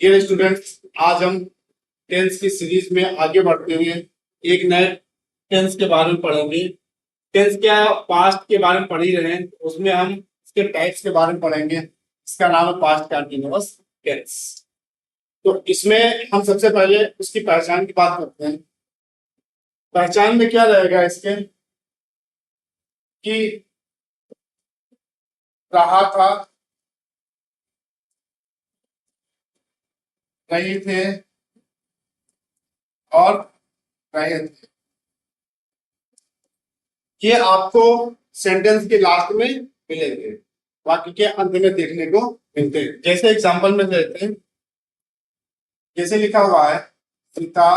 Dear students, आज हम tense की सीरीज में आगे बढ़ते हुए एक नए टेंस के बारे में पढ़ेंगे। टेंस क्या, पास्ट के बारे में पढ़ ही रहे हैं, उसमें हम इसके टाइप्स के बारे में पढ़ेंगे। इसका नाम है पास्ट कंटिन्यूअस टेंस। तो इसमें हम सबसे पहले उसकी पहचान की बात करते हैं। पहचान में क्या रहेगा इसके कि रहा था, रहे थे और रहे थे। ये आपको सेंटेंस के लास्ट में मिलेंगे, बाकी के अंत में देखने को मिलते हैं। जैसे एग्जांपल में देते हैं, जैसे लिखा हुआ है सीता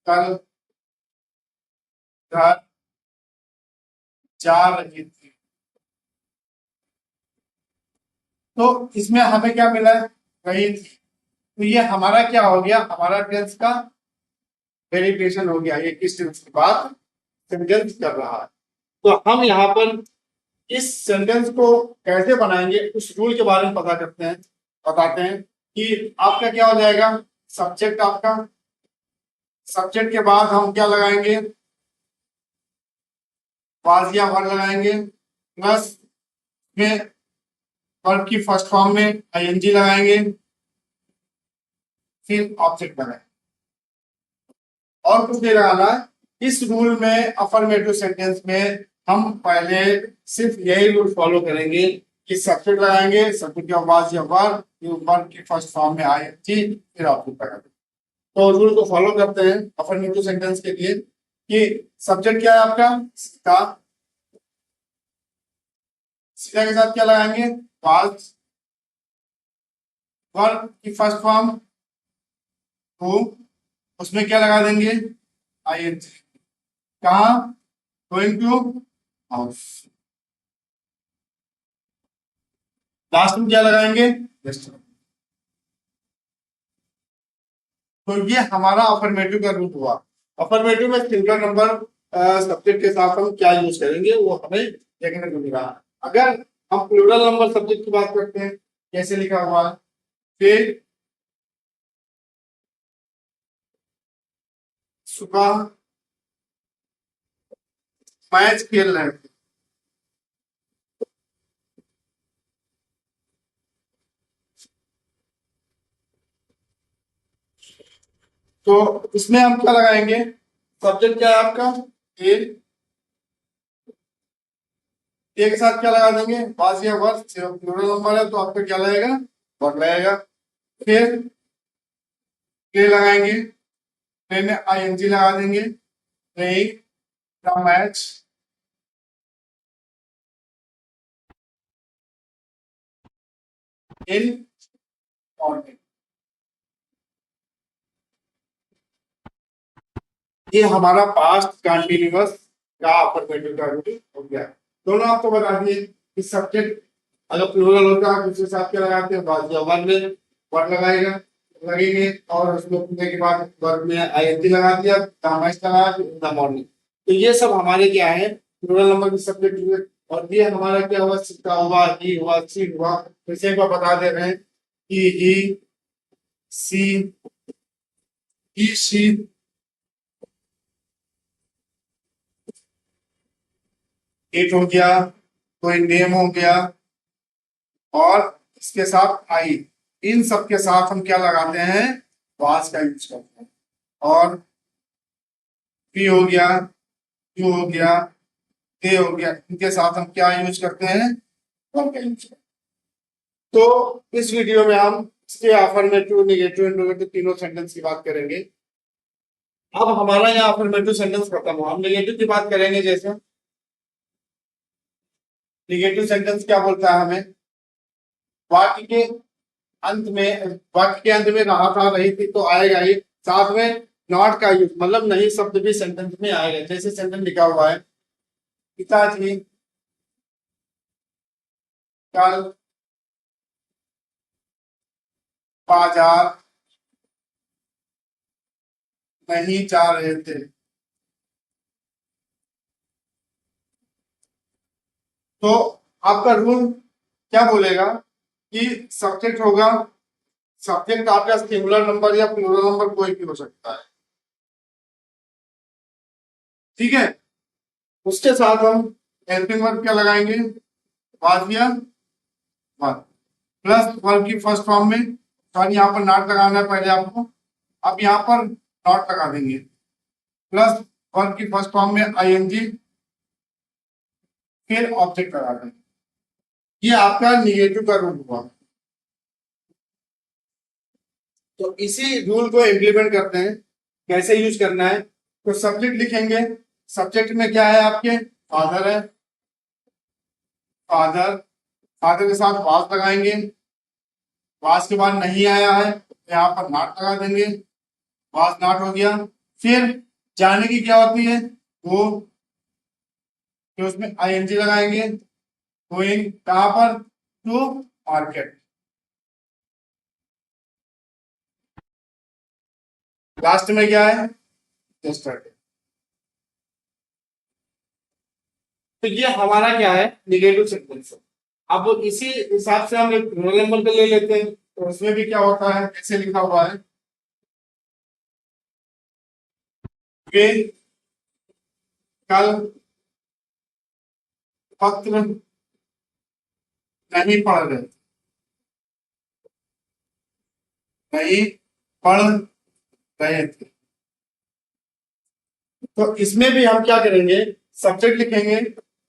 कल घर जा रही थी। तो इसमें हमें क्या मिला है? रही थी। तो ये हमारा क्या हो गया? हमारा टेंस का वेरिएशन हो गया। ये किस टेंस की बात सेंटेंस कर रहा है। तो हम यहाँ पर इस सेंटेंस को कैसे बनाएंगे उस रूल के बारे में पता करते हैं, बताते हैं कि आपका क्या हो जाएगा। सब्जेक्ट आपका, सब्जेक्ट के बाद हम क्या लगाएंगे? वाज या वर लगाएंगे, प्लस में वर्ब की फर्स्ट फॉर्म में आईएनजी लगाएंगे, फिर ऑब्जेक्ट लगाएंगे और कुछ नहीं लगाना है। इस रूल में अफर्मेटिव सेंटेंस में हम पहले सिर्फ यही रूल फॉलो करेंगे कि सब्जेक्ट लगाएंगे, सब्जेक्ट के बाद या वर्ब की फर्स्ट फॉर्म में आईएनजी, फिर ऑब्जेक्ट लगाएंगे। तो रूल को फॉलो करते हैं अफर्मेटिव सेंटेंस के लिए कि सब्जेक्ट क्या है आपका? सीता। सीता के साथ क्या लगाएंगे? वाज। वर्ब की फर्स्ट फॉर्म हु, उसमें क्या लगा देंगे? आईएनजी। कहा? Going to house. लास्ट में क्या लगाएंगे? तो ये हमारा अफर्मेटिव का रूल हुआ। अफर्मेटिव में सिंगल नंबर सब्जेक्ट के साथ हम क्या यूज करेंगे वो हमें देखने को मिला। अगर हम प्लूरल नंबर सब्जेक्ट की बात करते हैं, कैसे लिखा हुआ है? फिर सुबह मैच खेल रहे थे। तो इसमें हम क्या लगाएंगे? सब्जेक्ट क्या है आपका? ए। ए के साथ क्या लगा देंगे? वाज या वर, सिर्फ प्लूरल नंबर है तो आपका क्या लगेगा? वर लगेगा। फिर प्ले लगाएंगे, प्ले में आईएनजी लगा देंगे, playing the match in morning. ये हमारा पास्ट कंटिन्यूअस का अफर्मेटिव का रूल हो गया। दोनों आपको बता दिए कि सब्जेक्ट अगर प्लूरल होता है दूसरे साथ क्या लगाते हैं? वाज या वर में वर लगाएगा, लगेंगे और उसको पूछने के बाद वर्ब में आईएनजी लगा दिया, द मैच लगाया, इन द मॉर्निंग। तो ये सब हमारे क्या है? प्लूरल नंबर के सब्जेक्ट हुए। और ये हमारा क्या हुआ? सीता हुआ, ही हुआ, सी हुआ। जैसे एक बार बता दे रहे हैं कि ही, सी, ही, शी, इट हो गया, कोई नेम हो गया, और इसके साथ आई। इन सब के साथ हम क्या लगाते हैं? वाज का यूज करते हैं। और पी हो गया, यू हो गया, दे हो गया, इनके साथ हम क्या यूज करते हैं? वर्ब का यूज करते हैं। तो इस वीडियो में हम इसके अफर्मेटिव, नेगेटिव एंड नेगेटिव तीनों सेंटेंस की बात करेंगे। अब हमारा यहाँ अफर्मेटिव सेंटेंस खत्म हुआ, हम नेगेटिव की बात करेंगे। जैसे नेगेटिव सेंटेंस क्या बोलता है हमें? वाक्य के अंत में, वाक्य के अंत में रहा था, रही थी तो आएगा ही। साथ में नॉट का यूज, मतलब नहीं शब्द भी सेंटेंस में आएगा। जैसे सेंटेंस लिखा हुआ है पिताजी कल बाजार नहीं जा रहे थे। तो आपका रूल क्या बोलेगा कि सब्जेक्ट होगा, सब्जेक्ट आपका सिंगुलर नंबर या प्लूरल नंबर कोई भी हो सकता है, ठीक है। उसके साथ हम हेल्पिंग वर्ब क्या लगाएंगे, वाज या वर, प्लस वर्ब की फर्स्ट फॉर्म में, सॉरी यहाँ पर नॉट लगाना है पहले आपको, अब यहाँ पर नॉट लगा देंगे, प्लस वर्ब की फर्स्ट फॉर्म में आईएनजी, फिर ऑब्जेक्ट लगा देंगे। ये आपका निगेटिव का रूल हुआ। तो इसी रूल को इम्प्लीमेंट करते हैं, कैसे यूज करना है। तो सब्जेक्ट लिखेंगे, सब्जेक्ट में क्या है आपके, फादर है, फादर, फादर के साथ वाज लगाएंगे, वाज के बाद नहीं आया है तो यहाँ पर नॉट लगा देंगे, वाज नॉट हो गया। फिर जाने की क्या होती है, वो, फिर उसमें आईएनजी लगाएंगे, गोइंग कहां पर, टू मार्केट। लास्ट में क्या है, यस्टरडे। तो ये हमारा क्या है, निगेटिव सेंटेंस। अब इसी हिसाब से हम एक रोल नंबर पे ले लेते हैं, तो उसमें भी क्या होता है, कैसे लिखा हुआ है, वे कल पत्र नहीं पढ़ रहे, नहीं पढ़ रहे थे। तो इसमें भी हम क्या करेंगे, सब्जेक्ट लिखेंगे,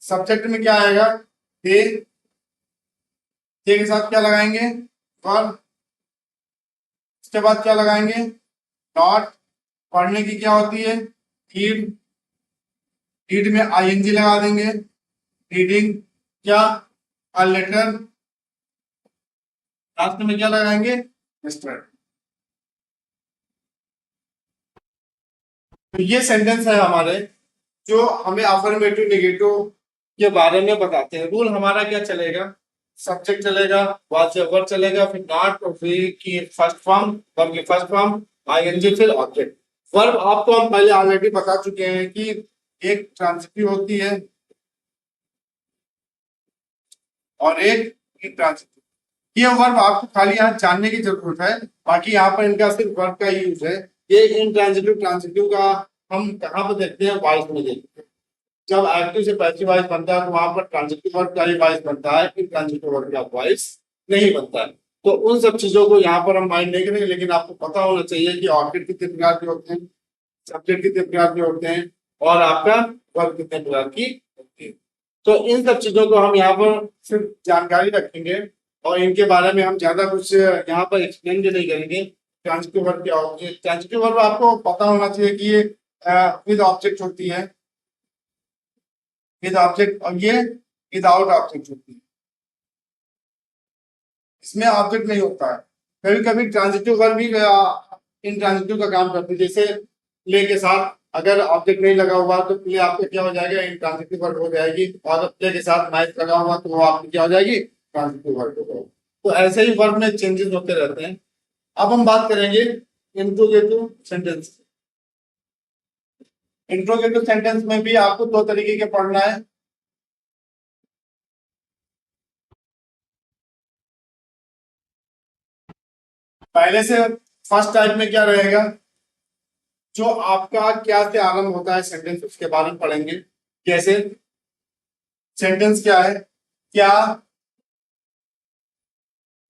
सब्जेक्ट में क्या आएगा, थे के साथ क्या लगाएंगे, पर, उसके बाद क्या लगाएंगे, नॉट, पढ़ने की क्या होती है, रीड, रीड में आईएनजी लगा देंगे, रीडिंग क्या, अ लेटर, लास्ट में क्या लगाएंगे, यस्टरडे। तो ये सेंटेंस है हमारे, जो हमें अफर्मेटिव नेगेटिव के बारे में बताते हैं। रूल हमारा क्या चलेगा, सब्जेक्ट चलेगा, वर्ब चलेगा, फिर नॉट, और फिर की फर्स्ट फॉर्म, वर्ब की फर्स्ट फॉर्म, आईएनजी, फिर ऑब्जेक्ट। वर्ब आपको हम पहले ऑलरेडी बता चुके हैं कि एक ट्रांजिटिव होती है और एक इंट्रांजिटिव। ये वर्ब आपको खाली यहाँ जानने की जरूरत है, बाकी यहाँ पर इनका सिर्फ वर्ब का ही यूज है। ये इंट्रांजिटिव ट्रांजिटिव का हम कहाँ पर देखते हैं, वॉइस में देखते हैं। जब एक्टिव से पैसिव वॉइस बनता है तो वहां पर ट्रांजिटिव वर्ब का ही वॉइस बनता है, इंट्रांजिटिव वर्ब का वॉइस नहीं बनता है। तो उन सब चीजों को यहाँ पर हम माइंड नहीं करेंगे, लेकिन आपको पता होना चाहिए कि ऑब्जेक्ट कितने प्रकार के होते हैं, सब्जेक्ट कितने प्रकार के होते हैं, और आपका वर्ब कितने प्रकार की होती है। तो इन सब चीजों को हम यहाँ पर सिर्फ जानकारी रखेंगे, और इनके बारे में हम ज्यादा कुछ यहाँ पर एक्सप्लेन भी नहीं करेंगे। ट्रांजिटिव वर्ब क्या होती है, ट्रांजिटिव वर्ब आपको पता होना चाहिए कि ये विद ऑब्जेक्ट होती है, विद ऑब्जेक्ट, और ये विदाउट ऑब्जेक्ट होती है, इसमें ऑब्जेक्ट नहीं होता है। कभी कभी ट्रांजिटिव वर्ब भी इन ट्रांजिटिव का काम करती है, जैसे प्ले के साथ अगर ऑब्जेक्ट नहीं लगा हुआ तो प्ले आपका क्या हो जाएगा, इन ट्रांजिटिव वर्ब हो जाएगी, और प्ले के साथ नाइस लगा हुआ तो वो आपकी क्या हो जाएगी, ट्रांजिटिव वर्ब हो जाएगी। तो ऐसे ही वर्ब में चेंजेस होते रहते हैं। अब हम बात करेंगे इंट्रोगेटिव सेंटेंस। इंट्रोगेटिव सेंटेंस में भी आपको दो तरीके के पढ़ना है। पहले से फर्स्ट टाइप में क्या रहेगा, जो आपका क्या से आरंभ होता है सेंटेंस, उसके बारे में पढ़ेंगे। जैसे सेंटेंस क्या है, क्या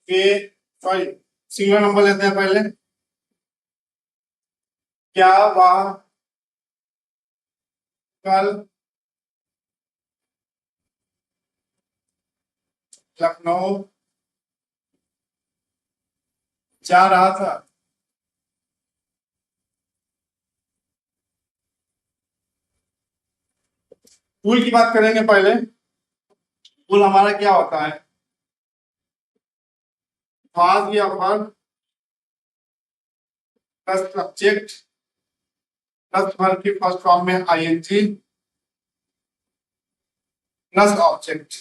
वे, सॉरी सिंगल नंबर लेते हैं पहले, क्या वह कल लखनऊ जा रहा था। फूल की बात करेंगे पहले। फूल हमारा क्या होता है, वाज या verb plus subject plus verb की फर्स्ट फॉर्म में आईएनजी प्लस ऑब्जेक्ट,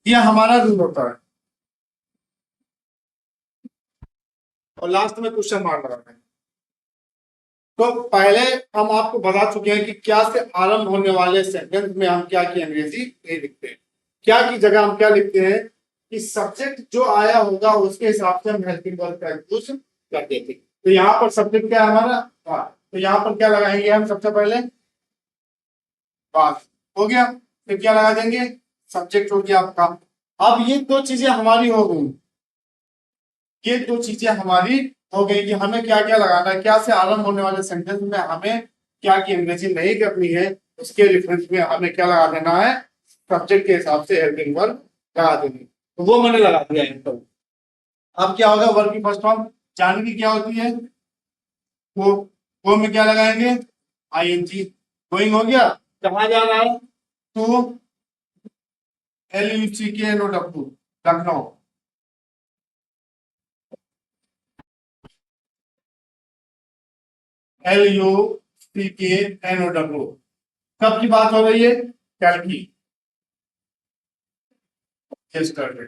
ये हमारा रूल होता है। और लास्ट में क्वेश्चन मार्क लगाते हैं। तो पहले हम आपको बता चुके हैं कि क्या से आरंभ होने वाले सेंटेंस में हम क्या की अंग्रेजी नहीं लिखते हैं। क्या की जगह हम क्या लिखते हैं, कि सब्जेक्ट जो आया होगा उसके हिसाब से हम हेल्पिंग वर्ब का यूज करते थे। तो यहाँ पर सब्जेक्ट क्या है हमारा, वाज। तो यहाँ पर क्या लगाएंगे हम, सबसे पहले वाज हो गया, फिर क्या लगा देंगे, सब्जेक्ट हो गया आपका। अब ये दो चीजें हमारी हो गई, ये दो चीजें हमारी हो गई कि हमें क्या क्या लगाना है, क्या से आरंभ होने वाले सेंटेंस में हमें क्या की अंग्रेजी नहीं करनी है, उसके रेफरेंस में हमें क्या लगा देना है, सब्जेक्ट के हिसाब से हेल्पिंग वर्ब लगा देंगे। तो वो मैंने लगा दिया है। तो अब क्या होगा, वर्ब की फर्स्ट फॉर्म जानने की क्या होती है, वो में क्या लगाएंगे, आईएनजी। गोइंग हो गया, कहाँ जा रहा है, टू LUCKNOW, लखनऊ। LUCKNOW, कब की बात हो रही है, कल की, यस्टरडे।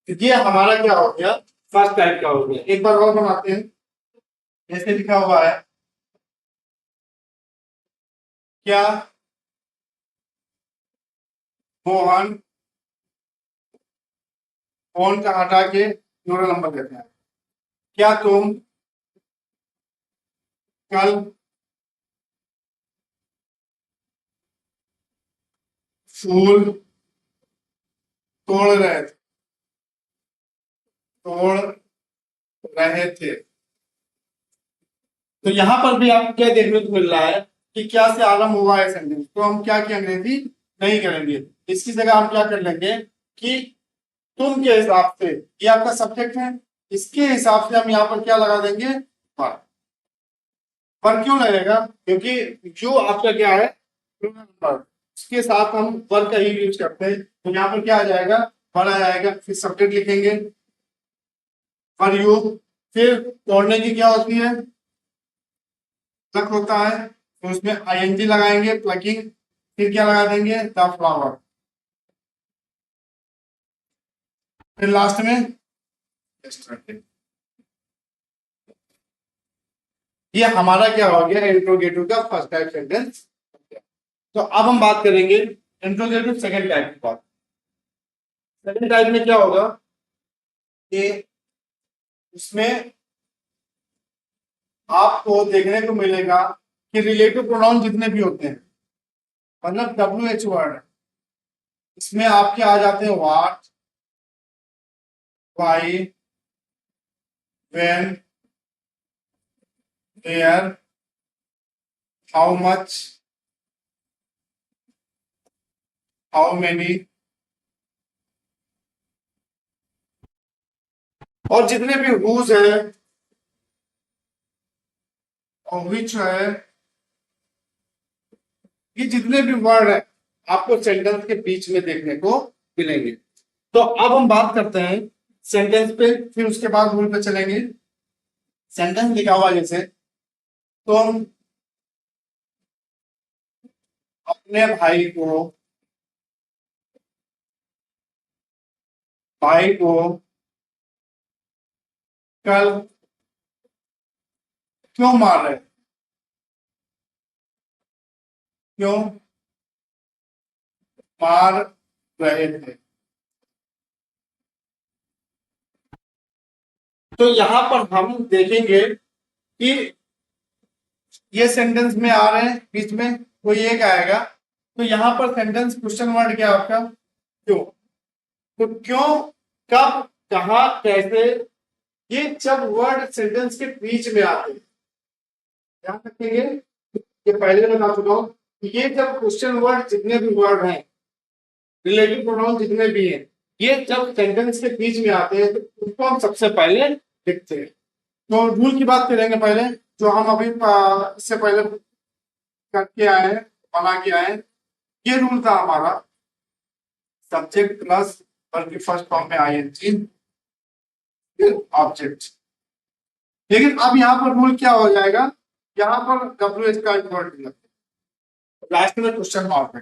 ये हमारा क्या हो गया, फर्स्ट टाइप का हो गया। एक बार और बनाते हैं, जैसे लिखा हुआ है, क्या मोहन फोन का हटा के प्लूरल नंबर देते हैं, क्या तुम कल फूल तोड़ रहे थे, तोड़ रहे थे। तो यहां पर भी आपको क्या देखने को मिल रहा है कि क्या से आरंभ हुआ है सेंटेंस, तो हम क्या की अंग्रेजी नहीं करेंगे, इसकी जगह हम क्या कर लेंगे कि तुम के हिसाब से, ये आपका सब्जेक्ट है, इसके हिसाब से हम यहाँ पर क्या लगा देंगे, पर क्यों लगेगा, क्योंकि जो आपका क्या है पर, उसके साथ हम पर का ही यूज करते हैं। तो यहाँ पर क्या आ जाएगा, पर आ जाएगा, फिर सब्जेक्ट लिखेंगे पर यू, फिर तोड़ने की क्या होती है, प्लक होता है, तो उसमें आईएनजी लगाएंगे, प्लकिंग, फिर क्या लगा देंगे, द फ्लावर, फिर लास्ट में ये हमारा क्या हो गया, इंट्रोगेटिव का फर्स्ट टाइप सेंटेंस। तो अब हम बात करेंगे इंट्रोगेटिव सेकंड टाइप की बात। सेकंड टाइप में क्या होगा कि उसमें आपको देखने को मिलेगा कि रिलेटिव प्रोनाउन जितने भी होते हैं, मतलब WH वर्ड, इसमें आपके आ जाते हैं what, why, when, where, how much, how many, और जितने भी हुज है और विच है, ये जितने भी वर्ड है आपको सेंटेंस के बीच में देखने को मिलेंगे। तो अब हम बात करते हैं सेंटेंस पे, फिर उसके बाद रूल पे चलेंगे। सेंटेंस लिखा हुआ जैसे, तो हम अपने भाई को कल क्यों मार रहे, क्यों मार रहे थे। तो यहां पर हम देखेंगे कि ये सेंटेंस में आ रहे हैं, बीच में कोई एक आएगा, तो यहां पर सेंटेंस क्वेश्चन वर्ड क्या आपका, क्यों। तो क्यों, कब, कहा, कैसे, ये जब वर्ड सेंटेंस के बीच में आते हैं, ध्यान रखेंगे, ये पहले बता चुका हूं, ये जब क्वेश्चन वर्ड जितने भी वर्ड हैं, रिलेटिव प्रोनाउन जितने भी हैं, ये जब सेंटेंस के बीच में आते हैं तो उनको हम सबसे पहले लिखते हैं। तो रूल की बात करेंगे पहले, जो हम अभी इससे पहले करके आए हैं, बना के आए हैं। ये रूल था हमारा, सब्जेक्ट प्लस वर्ब की फर्स्ट फॉर्म में आईएनजी, फिर ऑब्जेक्ट। लेकिन अब यहाँ पर रूल क्या हो जाएगा, यहाँ पर WH का एक वर्ड लगता है, लास्ट में क्वेश्चन मार्क है।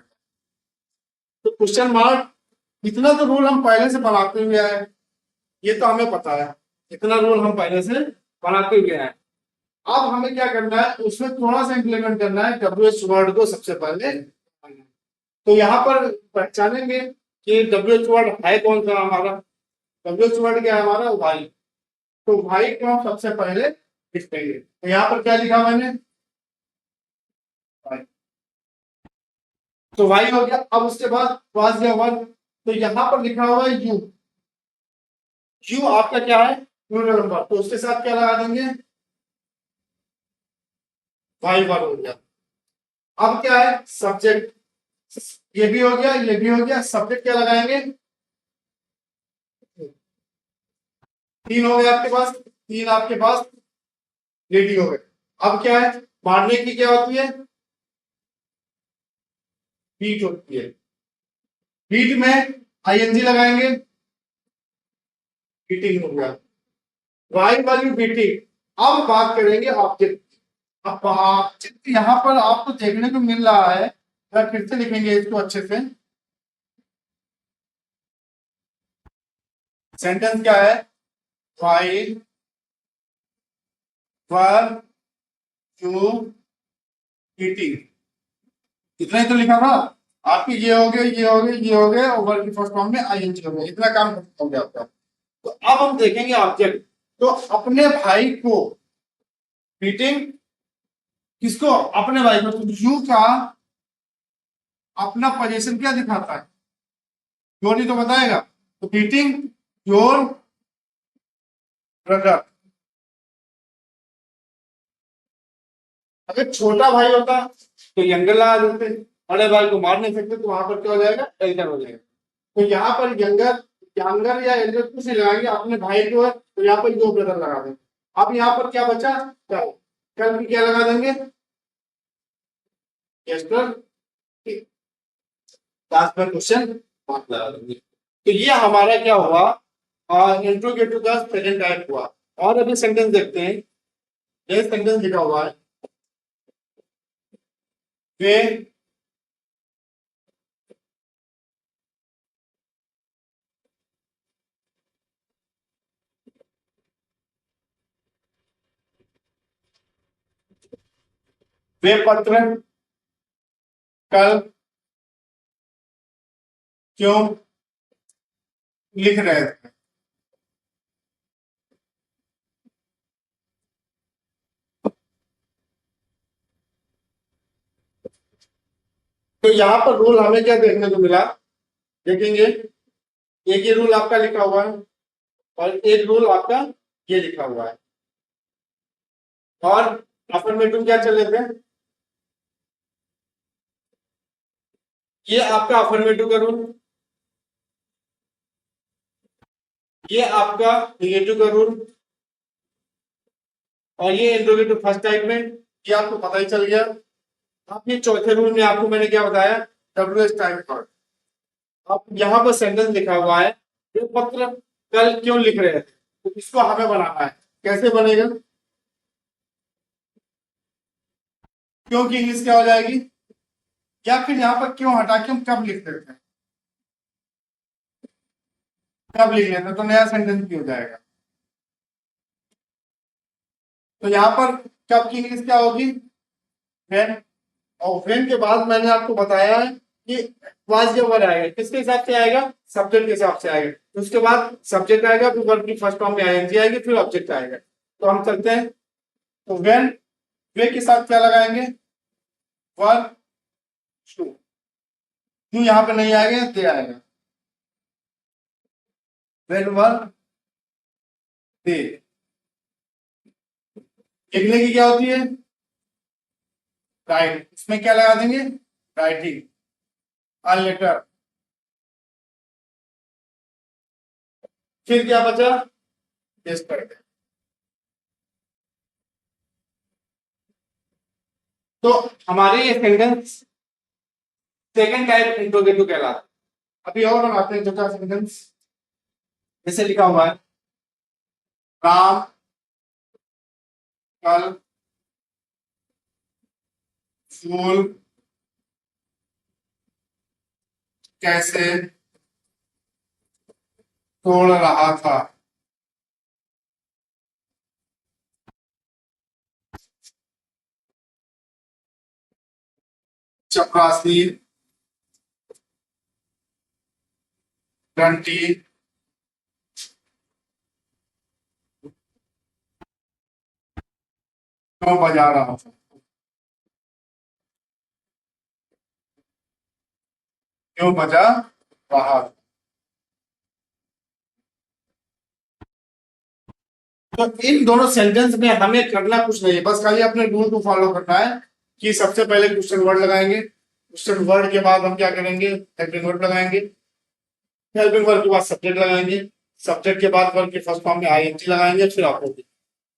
तो क्वेश्चन मार्क, इतना तो रूल हम पहले से बनाते हुए आए, ये तो हमें पता है, इतना रूल हम पहले से बनाते हुए आए। अब हमें क्या करना है, उसमें थोड़ा सा इंप्लीमेंट करना है WH वर्ड को सबसे पहले। तो यहाँ पर पहचानेंगे कि WH वर्ड है कौन सा हमारा, WH वर्ड क्या है हमारा, वाई। तो वाई को हम सबसे पहले लिखेंगे, तो यहाँ पर क्या लिखा मैंने, वाई। तो वाई हो गया। अब उसके बाद वाज या वन, तो यहाँ पर लिखा हुआ है यू। यू आपका क्या है, यूनिट नंबर, तो उसके साथ क्या लगा देंगे, वाई वन हो गया। अब क्या है, सब्जेक्ट, ये भी हो गया, ये भी हो गया, सब्जेक्ट क्या लगाएंगे, तीन हो गए आपके पास, तीन आपके पास रेडी हो गए। अब क्या है, मारने की क्या होती है, बीट होती है। बीट में आईएनजी लगाएंगे, बीटिंग हो गया, वाई वाली बीटिंग। अब बात करेंगे ऑब्जेक्ट। अब ऑब्जेक्ट यहां पर आपको देखने को मिल रहा है, फिर से लिखेंगे इसको अच्छे से। सेंटेंस क्या है, वाइल वर यू ईटिंग, इतना ही तो लिखा था। आपके ये हो गए, ये हो गए, ये हो गए, और वर्ब की फर्स्ट फॉर्म में आईएनजी हो गया, इतना काम खत्म हो गया आपका। तो अब हम देखेंगे ऑब्जेक्ट। तो अपने भाई को बीटिंग, किसको, अपने भाई को, तो यू का अपना पोजीशन क्या दिखाता है, योर ही तो बताएगा, तो बीटिंग योर ब्रदर। अगर छोटा भाई होता तो यंगर लगा देते, बड़े भाई को मार नहीं सकते, तो वहां पर क्या हो जाएगा, एल्डर हो जाएगा। तो यहाँ पर यंगर, यंगर या एल्डर कुछ नहीं लगाएंगे, अपने भाई को है तो यहाँ पर योर ब्रदर लगा देंगे। अब यहाँ पर क्या बचा, कल, कल भी क्या लगा देंगे, यस्टर, लास्ट में क्वेश्चन मार्क लगा देंगे। तो ये हमारा क्या हुआ, इंट्रोगेटिव का सेकंड टाइप हुआ। और अभी सेंटेंस देखते हैं, ये सेंटेंस लिखा हुआ है, वे वे पत्र कल क्यों लिख रहे थे। तो यहाँ पर रूल हमें क्या देखने को मिला, देखेंगे, एक ही रूल आपका लिखा हुआ है और एक रूल आपका ये लिखा हुआ है, और अफर्मेटिव क्या चले थे, ये आपका अफर्मेटिव का रूल, ये आपका निगेटिव का रूल, और ये इंट्रोगेटिव फर्स्ट टाइप में, ये आपको पता ही चल गया। अब ये चौथे रूल में आपको मैंने क्या बताया, WH टाइप का। अब यहाँ पर सेंटेंस लिखा हुआ है, ये पत्र कल क्यों लिख रहे थे, तो इसको हमें बनाना है। कैसे बनेगा, क्यों की इंग्लिश क्या हो जाएगी, या फिर यहाँ पर क्यों हटा के हम कब लिख देते हैं, कब लिख लेते हैं, तो नया सेंटेंस भी हो जाएगा। तो यहाँ पर कब की इंग्लिश क्या होगी, व्हेन। और व्हेन के बाद मैंने आपको बताया है कि वाज या वर आएगा, किसके हिसाब से आएगा, सब्जेक्ट के हिसाब से आएगा। उसके बाद सब्जेक्ट आएगा, फिर वर्ब की फर्स्ट फॉर्म में आईएनजी आएगी, फिर ऑब्जेक्ट आएगा। तो हम चलते हैं, तो व्हेन, वे के साथ क्या लगाएंगे, वर टू, क्यों यहाँ पे नहीं आएगा, दे आएगा, व्हेन वर दे। लिखने की क्या होती है, राइट, इसमें क्या लगा देंगे, राइटिंग, अ लेटर। फिर क्या बचा, टेस्ट करते हैं। तो हमारे ये सेंटेंस सेकंड टाइप इंट्रोगेटिव कहलाता है। अभी और बनाते हैं चौथा सेंटेंस, जैसे लिखा हुआ है, राम कल फूल कैसे तोड़ रहा था। चपरासी घंटी, क्यों बजा रहा था, क्यों बजा रहा था। तो इन दोनों सेंटेंस में हमें करना कुछ नहीं है, बस खाली अपने रूल को फॉलो करना है कि सबसे पहले क्वेश्चन वर्ड लगाएंगे, क्वेश्चन वर्ड के बाद हम क्या करेंगे, हेल्पिंग वर्ड लगाएंगे, हेल्पिंग वर्ड के बाद सब्जेक्ट लगाएंगे, सब्जेक्ट के बाद वर्ड के फर्स्ट फॉर्म में आईएनजी लगाएंगे, फिर ऑब्जेक्ट।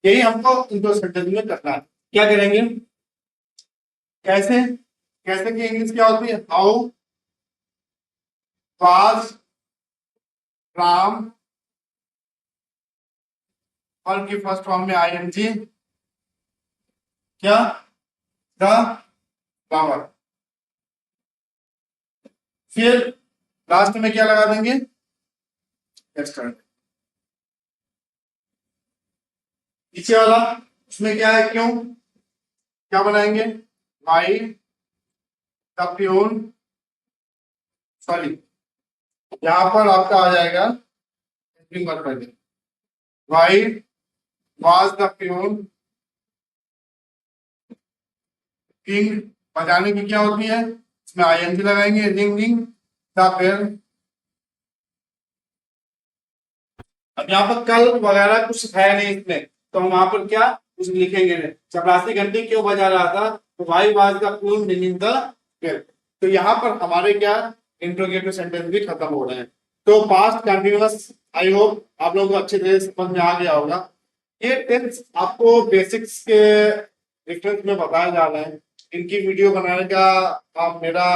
यही हमको इन दो सेंटेंस में करना है। क्या करेंगे, कैसे, कैसे की इंग्लिश क्या होती है, हाउ वाज राम, वर्ब की फर्स्ट फॉर्म में आईएनजी, क्या, द फ्लावर। फिर लास्ट में क्या लगा देंगे, एक्सटर्नल। पीछे वाला उसमें क्या है, क्यों, क्या बनाएंगे, वाई द प्यून, सॉरी यहां पर आपका आ जाएगा Y was the peon king, बजाने की क्या होती है, इसमें आईएनजी लगाएंगे, रिंगिंग द बेल। अब यहाँ पर कल वगैरह कुछ है नहीं इसमें, तो हम वहां पर क्या कुछ लिखेंगे नहीं। चपरासी घंटी क्यों बजा रहा था, तो why was the peon ringing the bell. तो यहाँ पर हमारे क्या इंट्रोगेटिव सेंटेंस भी खत्म हो रहे हैं। तो पास्ट कंटिन्यूअस, आई होप आप लोगों को अच्छे तरह से समझ में आ गया होगा। ये टेंस आपको बेसिक्स के रेफरेंस में बताया जा रहा है। इनकी वीडियो बनाने का मेरा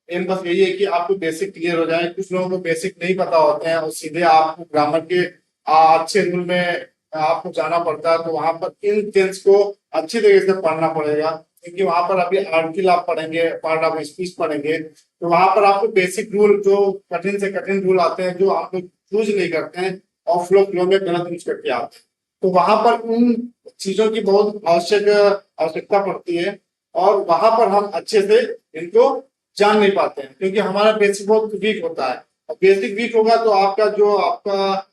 एम बस यही है कि आपको बेसिक क्लियर हो जाए। कुछ लोगों को बेसिक नहीं पता होते हैं और सीधे आपको ग्रामर के अच्छे रूल में आपको जाना पड़ता है, तो वहां पर इन टेंस को अच्छी तरीके से पढ़ना पड़ेगा, क्योंकि वहां पर अभी आर्टिकल आप पढ़ेंगे, पार्ट ऑफ स्पीच पढ़ेंगे, तो वहां पर आपको बेसिक रूल, जो कठिन से कठिन रूल आते हैं, जो आप लोग यूज नहीं करते हैं और फ्लो में गलत यूज करके आते हैं, तो वहां पर उन चीजों की बहुत आवश्यकता पड़ती है, और वहां पर हम अच्छे से इनको जान नहीं पाते हैं, क्योंकि हमारा बेसिक बहुत वीक होता है। और बेसिक वीक होगा तो आपका जो आपका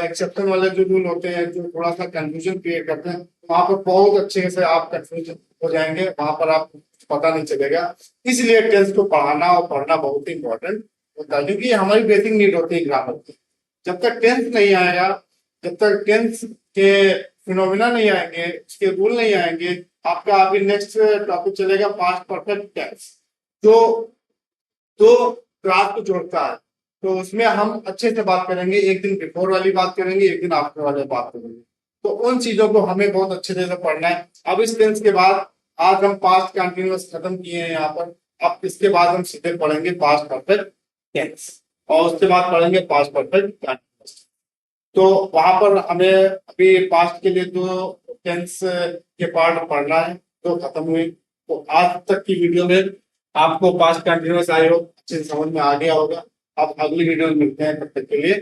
एक्सेप्शन वाले जो रूल होते हैं, जो थोड़ा सा कंफ्यूजन क्रिएट करते हैं, वहां पर बहुत अच्छे से आप कंफ्यूज हो जाएंगे, वहां पर आपको पता नहीं चलेगा। इसलिए टेंस को पढ़ाना और पढ़ना बहुत ही इंपॉर्टेंट होता है, क्योंकि हमारी बेसिक नीड होती है ग्रामर की। जब तक टेंस नहीं आएगा, जब तक टेंस के फिनोमिना नहीं आएंगे, उसके रूल नहीं आएंगे, आपका अभी नेक्स्ट टॉपिक चलेगा पास्ट परफेक्ट टेंस, जो तो क्लास को जोड़ता है। तो उसमें हम अच्छे से बात करेंगे, एक दिन बिफोर वाली बात करेंगे, एक दिन आफ्टर वाली बात करेंगे। तो उन चीजों को हमें बहुत अच्छे से पढ़ना है। अब इस टेंस के बाद आज हम पास्ट कंटिन्यूअस खत्म किए हैं यहाँ पर, अब इसके बाद हम सीधे पढ़ेंगे पास्ट परफेक्ट टेंस, और उसके बाद पढ़ेंगे पास्ट परफेक्ट कंटिन्यूअस। तो वहां पर हमें अभी पास्ट के लिए दो टेंस के पार्ट पढ़ना है, तो खत्म हुए। तो आज तक की वीडियो में आपको पास्ट कंटिन्यूअस आई हो अच्छे से समझ में आ गया होगा। अब अगली वीडियो में मिलते हैं, तब तक के लिए।